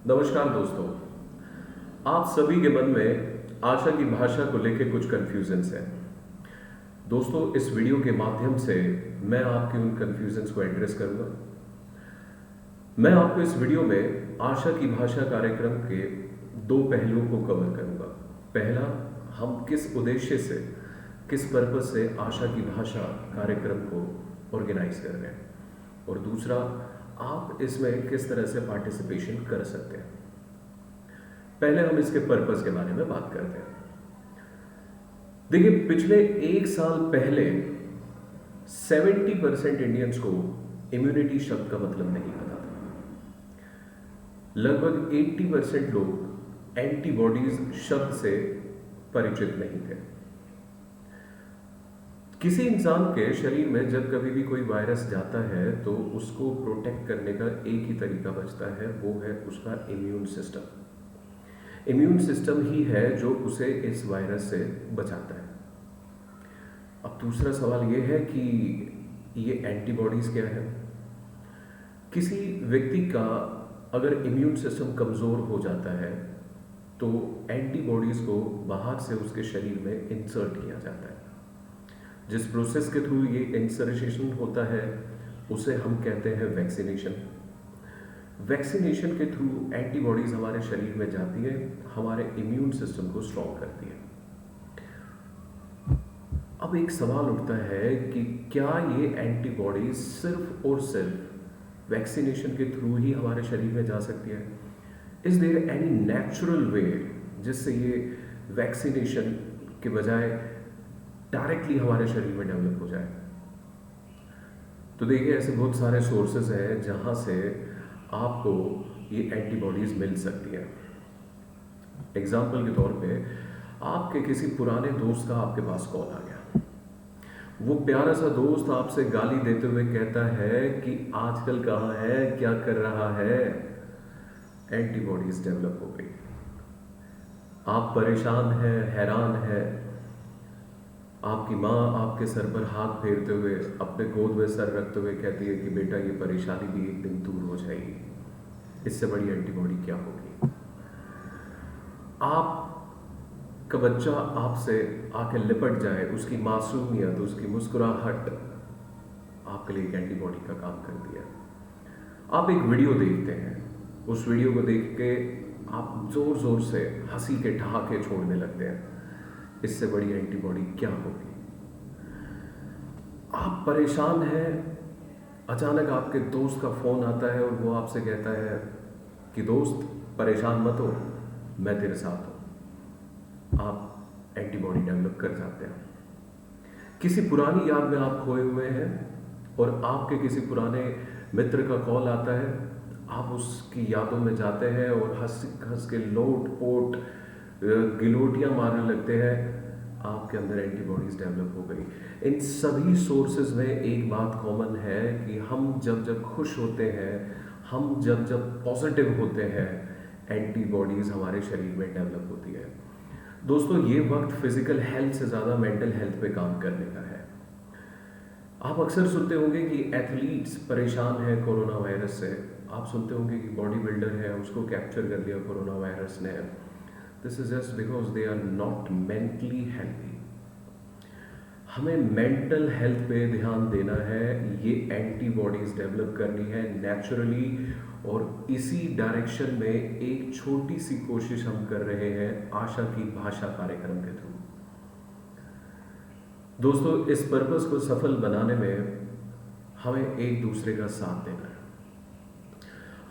नमस्कार दोस्तों। आप सभी के मन में आशा की भाषा को लेकर कुछ कन्फ्यूजन्स हैं। दोस्तों, इस वीडियो के माध्यम से मैं आपके उन कन्फ्यूजन्स को एड्रेस करूंगा। मैं आपको इस वीडियो में आशा की भाषा कार्यक्रम के दो पहलुओं को कवर करूंगा। पहला, हम किस उद्देश्य से, किस पर्पस से आशा की भाषा कार्यक्रम को ऑर्गेनाइज कर रहे हैं, और दूसरा, आप इसमें किस तरह से पार्टिसिपेशन कर सकते हैं। पहले हम इसके पर्पस के बारे में बात करते हैं। देखिए, पिछले एक साल पहले 70% इंडियंस को इम्यूनिटी शब्द का मतलब नहीं पता था। लगभग 80% लोग एंटीबॉडीज शब्द से परिचित नहीं थे। किसी इंसान के शरीर में जब कभी भी कोई वायरस जाता है तो उसको प्रोटेक्ट करने का एक ही तरीका बचता है, वो है उसका इम्यून सिस्टम। इम्यून सिस्टम ही है जो उसे इस वायरस से बचाता है। अब दूसरा सवाल ये है कि ये एंटीबॉडीज क्या है। किसी व्यक्ति का अगर इम्यून सिस्टम कमज़ोर हो जाता है तो एंटीबॉडीज को बाहर से उसके शरीर में इंसर्ट किया जाता है। जिस प्रोसेस के थ्रू ये इंसर्शन होता है उसे हम कहते हैं वैक्सीनेशन। वैक्सीनेशन के थ्रू एंटीबॉडीज हमारे शरीर में जाती है, हमारे इम्यून सिस्टम को स्ट्रॉन्ग करती है। अब एक सवाल उठता है कि क्या ये एंटीबॉडीज सिर्फ और सिर्फ वैक्सीनेशन के थ्रू ही हमारे शरीर में जा सकती है? Is there any natural way जिससे ये वैक्सीनेशन के बजाय डायरेक्टली हमारे शरीर में डेवलप हो जाए? तो देखिए, ऐसे बहुत सारे सोर्सेज हैं जहां से आपको ये एंटीबॉडीज मिल सकती है। एग्जाम्पल के तौर पे, आपके किसी पुराने दोस्त का आपके पास कॉल आ गया। वो प्यारा सा दोस्त आपसे गाली देते हुए कहता है कि आजकल कहाँ है, क्या कर रहा है। एंटीबॉडीज डेवलप हो गई। आप परेशान हैं, हैरान हैं। आपकी माँ आपके सर पर हाथ फेरते हुए, अपने गोद में सर रखते हुए कहती है कि बेटा, ये परेशानी भी एक दिन दूर हो जाएगी। इससे बड़ी एंटीबॉडी क्या होगी? आपका बच्चा आपसे आके लिपट जाए, उसकी मासूमियत, उसकी मुस्कुराहट आपके लिए एक एंटीबॉडी का काम करती है। आप एक वीडियो देखते हैं, उस वीडियो को देख के आप जोर जोर से हंसी के ठहाके छोड़ने लगते हैं। इससे बड़ी एंटीबॉडी क्या होगी? आप परेशान हैं, अचानक आपके दोस्त का फोन आता है और वो आपसे कहता है कि दोस्त, परेशान मत हो, मैं तेरे साथ हूं। आप एंटीबॉडी डेवलप कर जाते हैं। किसी पुरानी याद में आप खोए हुए हैं और आपके किसी पुराने मित्र का कॉल आता है, आप उसकी यादों में जाते हैं और हंस हंस के लोट पोट गिलोटियां मारने लगते हैं। आपके अंदर एंटीबॉडीज डेवलप हो गई। इन सभी सोर्सेज में एक बात कॉमन है कि हम जब जब खुश होते हैं, हम जब जब पॉजिटिव होते हैं, एंटीबॉडीज हमारे शरीर में डेवलप होती है। दोस्तों, ये वक्त फिजिकल हेल्थ से ज़्यादा मेंटल हेल्थ पे काम करने का है। आप अक्सर सुनते होंगे कि एथलीट्स परेशान है कोरोना वायरस से। आप सुनते होंगे कि बॉडी बिल्डर है, उसको कैप्चर कर लिया कोरोना वायरस ने। This is just because they are not mentally healthy. हमें मेंटल हेल्थ पे ध्यान देना है, ये एंटीबॉडीज डेवलप करनी है नेचुरली, और इसी डायरेक्शन में एक छोटी सी कोशिश हम कर रहे हैं आशा की भाषा कार्यक्रम के थ्रू। दोस्तों, इस पर्पस को सफल बनाने में हमें एक दूसरे का साथ देना है।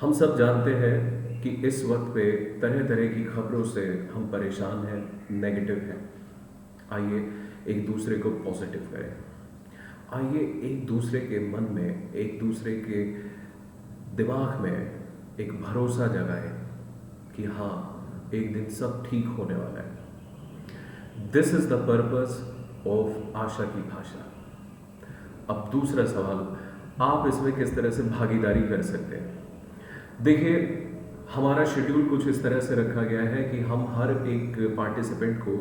हम सब जानते हैं कि इस वक्त पे तरह तरह की खबरों से हम परेशान हैं, नेगेटिव हैं। आइए एक दूसरे को पॉजिटिव करें। आइए एक दूसरे के मन में, एक दूसरे के दिमाग में एक भरोसा जगाएं कि हाँ, एक दिन सब ठीक होने वाला है। This is the purpose of Asha की भाषा। अब दूसरा सवाल, आप इसमें किस तरह से भागीदारी कर सकते हैं? देखिए, हमारा शेड्यूल कुछ इस तरह से रखा गया है कि हम हर एक पार्टिसिपेंट को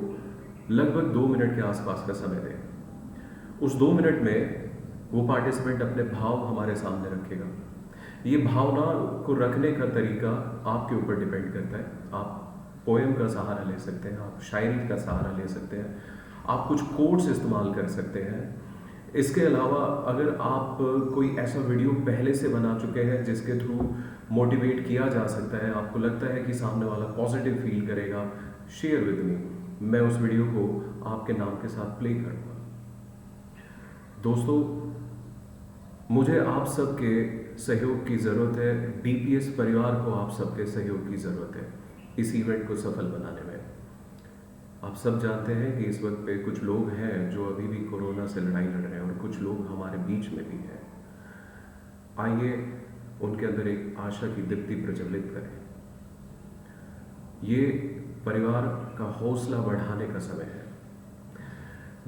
लगभग 2 मिनट के आसपास का समय दें। उस 2 मिनट में वो पार्टिसिपेंट अपने भाव हमारे सामने रखेगा। ये भावना को रखने का तरीका आपके ऊपर डिपेंड करता है। आप पोएम का सहारा ले सकते हैं, आप शायरी का सहारा ले सकते हैं, आप कुछ कोट्स इस्तेमाल कर सकते हैं। इसके अलावा अगर आप कोई ऐसा वीडियो पहले से बना चुके हैं जिसके थ्रू मोटिवेट किया जा सकता है, आपको लगता है कि सामने वाला पॉजिटिव फील करेगा, शेयर विद मी। मैं उस वीडियो को आपके नाम के साथ प्ले करूँगा। दोस्तों, मुझे आप सबके सहयोग की ज़रूरत है, डीपीएस परिवार को आप सबके सहयोग की ज़रूरत है इस इवेंट को सफल बनाने में। आप सब जानते हैं कि इस वक्त पे कुछ लोग हैं जो अभी भी कोरोना से लड़ाई लड़ रहे हैं और कुछ लोग हमारे बीच में भी हैं। आइए उनके अंदर एक आशा की दीप्ति प्रज्वलित करें। ये परिवार का हौसला बढ़ाने का समय है।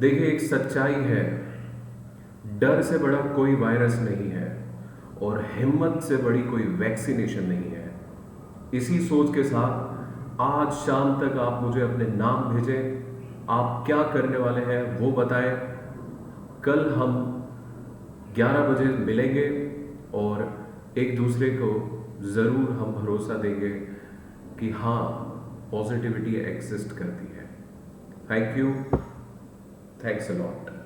देखिए, एक सच्चाई है, डर से बड़ा कोई वायरस नहीं है और हिम्मत से बड़ी कोई वैक्सीनेशन नहीं है। इसी सोच के साथ आज शाम तक आप मुझे अपने नाम भेजें, आप क्या करने वाले हैं वो बताएं। कल हम 11 बजे मिलेंगे और एक दूसरे को ज़रूर हम भरोसा देंगे कि हाँ, पॉजिटिविटी एग्जिस्ट करती है। Thank you, thanks a lot.